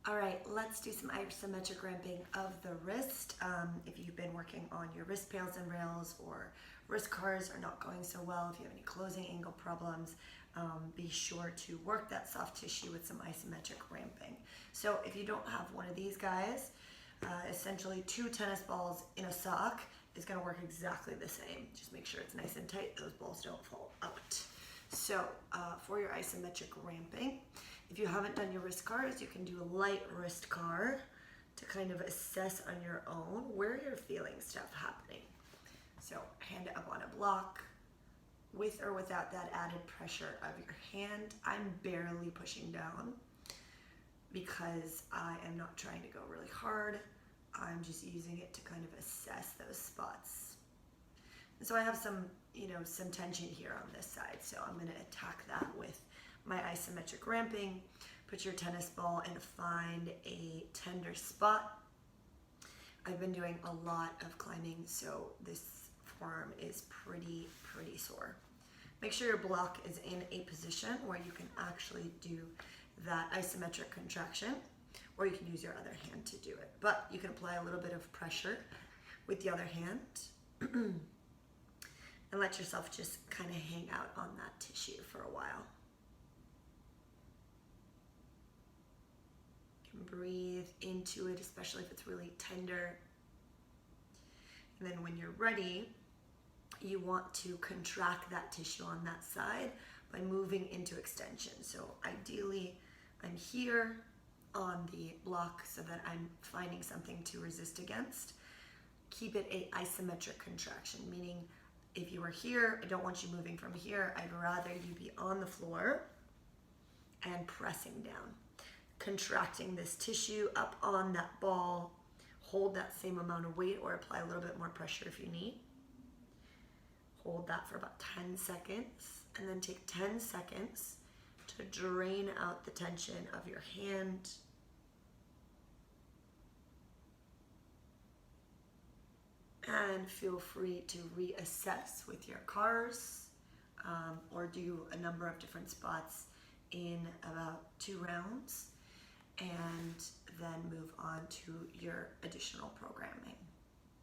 All right, let's do some isometric ramping of the wrist. If you've been working on your wrist pails and rails, or wrist cars are not going so well, if you have any closing angle problems, be sure to work that soft tissue with some isometric ramping. So if you don't have one of these guys, essentially 2 tennis balls in a sock is going to work exactly the same. Just make sure it's nice and tight, those balls don't fall out. So for your isometric ramping, if you haven't done your wrist cars, you can do a light wrist car to kind of assess on your own where you're feeling stuff happening. So hand it up on a block, with or without that added pressure of your hand. I'm barely pushing down because I am not trying to go really hard. I'm just using it to kind of assess those spots. And so I have some tension here on this side, so I'm going to attack that with my isometric ramping. Put your tennis ball and find a tender spot. I've been doing a lot of climbing, so this forearm is pretty sore. Make sure your block is in a position where you can actually do that isometric contraction, or you can use your other hand to do it. But you can apply a little bit of pressure with the other hand and let yourself just kind of hang out on that tissue for a while. You can breathe into it, especially if it's really tender. And then when you're ready, you want to contract that tissue on that side by moving into extension. So ideally, I'm here on the block so that I'm finding something to resist against. Keep it a isometric contraction, meaning if you are here, I don't want you moving from here. I'd rather you be on the floor and pressing down, contracting this tissue up on that ball. Hold that same amount of weight or apply a little bit more pressure if you need. Hold that for about 10 seconds and then take 10 seconds to drain out the tension of your hand. And feel free to reassess with your cars or do a number of different spots in about 2 rounds and then move on to your additional programming.